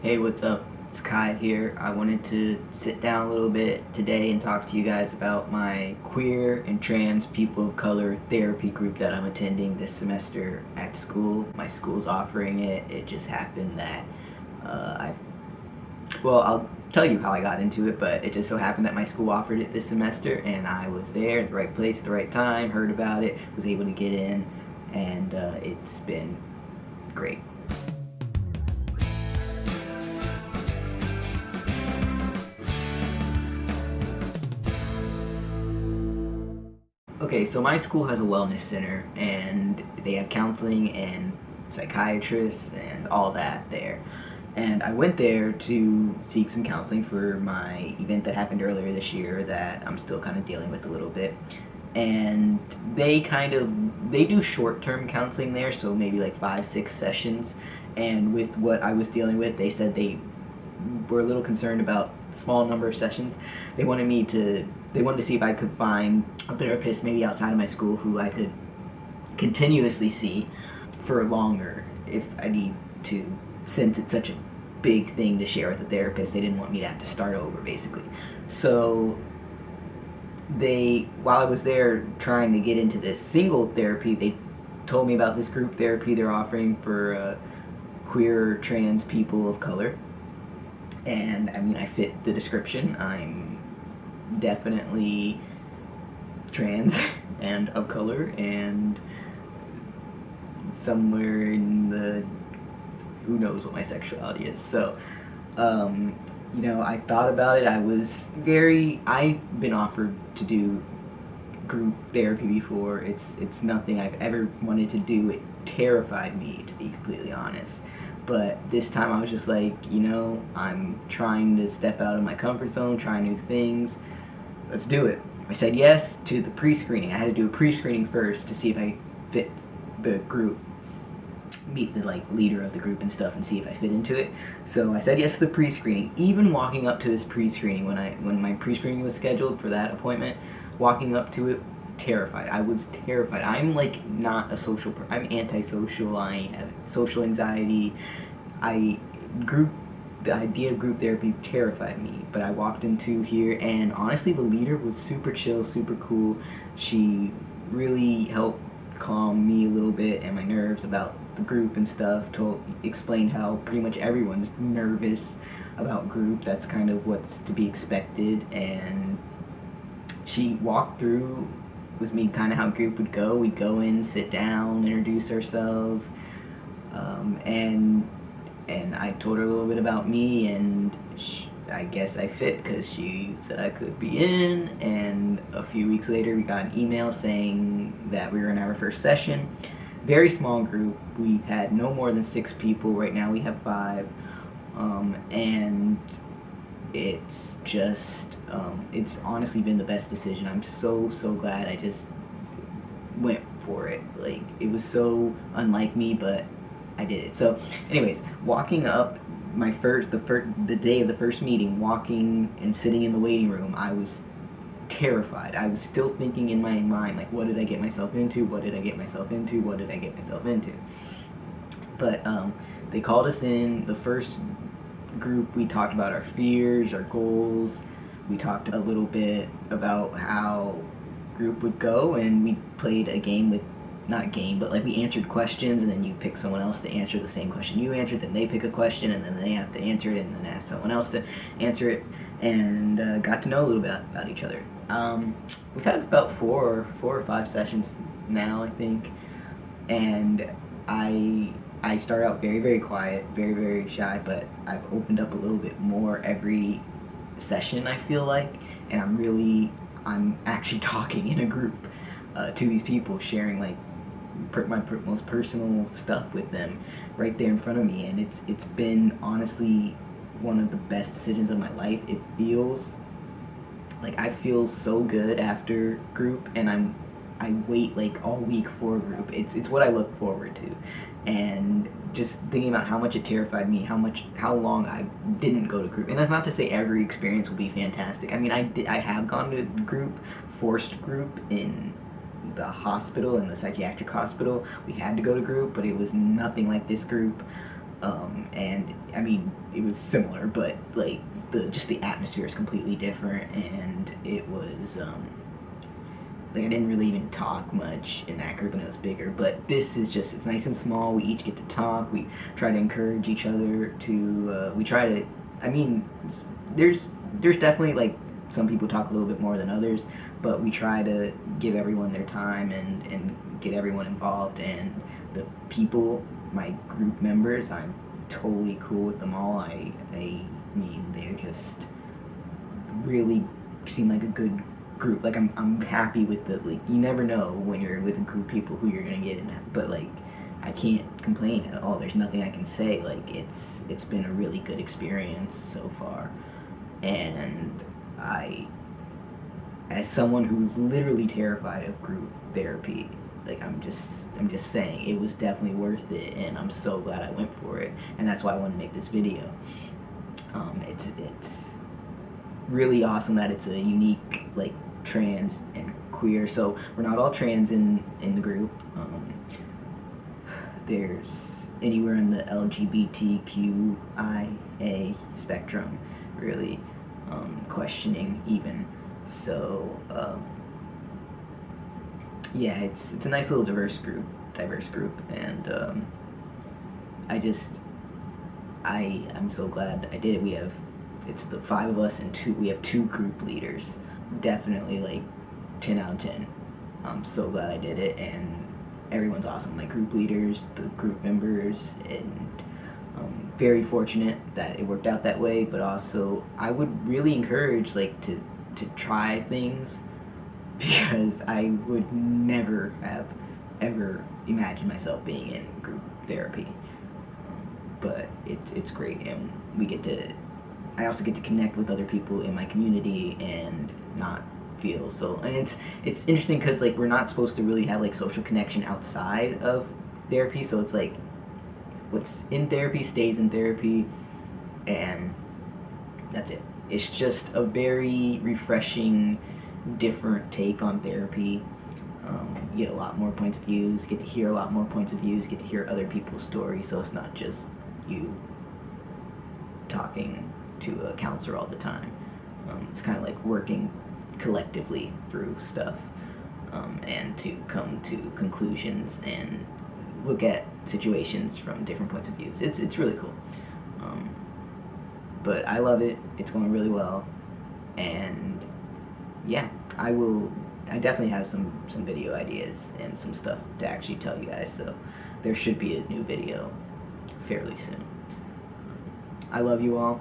Hey, what's up? It's Kai here. I wanted to sit down a little bit today and talk to you guys about my queer and trans people of color therapy group that I'm attending this semester at school. My school's offering it. It just happened that I'll tell you how I got into it, but it just so happened that my school offered it this semester and I was there at the right place at the right time, heard about it, was able to get in, and it's been great. Okay, so my school has a wellness center, and they have counseling and psychiatrists and all that there. And I went there to seek some counseling for my event that happened earlier this year that I'm still kind of dealing with a little bit. And they do short-term counseling there, so maybe like 5-6 sessions. And with what I was dealing with, they said they were a little concerned about the small number of sessions. They wanted to see if I could find a therapist maybe outside of my school who I could continuously see for longer if I need to, since it's such a big thing to share with a therapist. They didn't want me to have to start over, basically. So while I was there trying to get into this single therapy, they told me about this group therapy they're offering for queer trans people of color. And I mean, I fit the description. I'm definitely trans and of color and somewhere in the who knows what my sexuality is. So I thought about it. I've been offered to do group therapy before. It's nothing I've ever wanted to do. It terrified me, to be completely honest. But this time I was just like, I'm trying to step out of my comfort zone, try new things. Let's do it. I said yes to the pre-screening. I had to do a pre-screening first to see if I fit the group, meet the leader of the group and stuff, and see if I fit into it. So I said yes to the pre-screening. Even walking up to this pre-screening, when my pre-screening was scheduled for that appointment, walking up to it, terrified. I was terrified. I'm not a social person. I'm antisocial. I have social anxiety. The idea of group therapy terrified me, but I walked into here, and honestly the leader was super chill, super cool. She really helped calm me a little bit and my nerves about the group and stuff. Explained how pretty much everyone's nervous about group. That's kind of what's to be expected, and she walked through with me kind of how group would go. We'd go in, sit down, introduce ourselves, and I told her a little bit about me, and I guess I fit because she said I could be in. And a few weeks later we got an email saying that we were gonna have our first session. Very small group. We've had no more than 6 people. Right now we have 5, and it's just it's honestly been the best decision. I'm so glad I just went for it. It was so unlike me, but I did it. So anyways, walking up the day of the first meeting, walking and sitting in the waiting room, I was terrified. I was still thinking in my mind, what did I get myself into? What did I get myself into? What did I get myself into? But they called us in. The first group, we talked about our fears, our goals. We talked a little bit about how group would go, and we played a game with, not a game, but we answered questions, and then you pick someone else to answer the same question you answered, then they pick a question, and then they have to answer it, and then ask someone else to answer it, and got to know a little bit about each other. We've had about 4 or 5 sessions now, I think, and I start out very, very quiet, very, very shy, but I've opened up a little bit more every session, I feel like, and I'm actually talking in a group to these people, sharing my most personal stuff with them right there in front of me, and it's been honestly one of the best decisions of my life. It feels like I feel so good after group, and I wait all week for group. It's what I look forward to, and just thinking about how much it terrified me, how long I didn't go to group. And that's not to say every experience will be fantastic. I mean, I have gone to group, forced group in the hospital, in the psychiatric hospital. We had to go to group, but it was nothing like this group. And I mean, it was similar, but like the atmosphere is completely different, and it was like I didn't really even talk much in that group, and it was bigger. But this is just, it's nice and small. We each get to talk. We try to encourage each other to. We try to. I mean, there's definitely like some people talk a little bit more than others, but we try to give everyone their time and get everyone involved. And the people, my group members, I'm totally cool with them all. I mean, they're just really seem like a good group. Like I'm happy with the, like, you never know when you're with a group of people who you're gonna get in at, but like I can't complain at all. There's nothing I can say. Like it's been a really good experience so far, and as someone who's literally terrified of group therapy, like I'm just saying it was definitely worth it, and I'm so glad I went for it, and that's why I wanted to make this video. It's really awesome that it's a unique, like, trans and queer. So we're not all trans in the group. There's anywhere in the LGBTQIA spectrum, really, questioning even. So yeah, it's a nice little diverse group, and I'm so glad I did it. It's the 5 of us, and we have 2 group leaders. Definitely like 10 out of 10. I'm so glad I did it, and everyone's awesome. My group leaders, the group members, and very fortunate that it worked out that way. But also, I would really encourage like to try things, because I would never have ever imagined myself being in group therapy. But it's great, and I also get to connect with other people in my community and not feel so. And it's interesting because like we're not supposed to really have like social connection outside of therapy, so it's like what's in therapy stays in therapy, and that's it. It's just a very refreshing, different take on therapy. You get a lot more points of views, get to hear a lot more points of views, get to hear other people's stories, so it's not just you talking to a counselor all the time. It's kind of like working collectively through stuff, and to come to conclusions and look at situations from different points of views. It's really cool. But I love it. It's going really well, and yeah, I definitely have some video ideas and some stuff to actually tell you guys, so there should be a new video fairly soon. I love you all.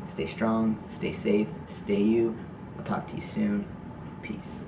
Stay strong, stay safe, stay you. I'll talk to you soon. Peace.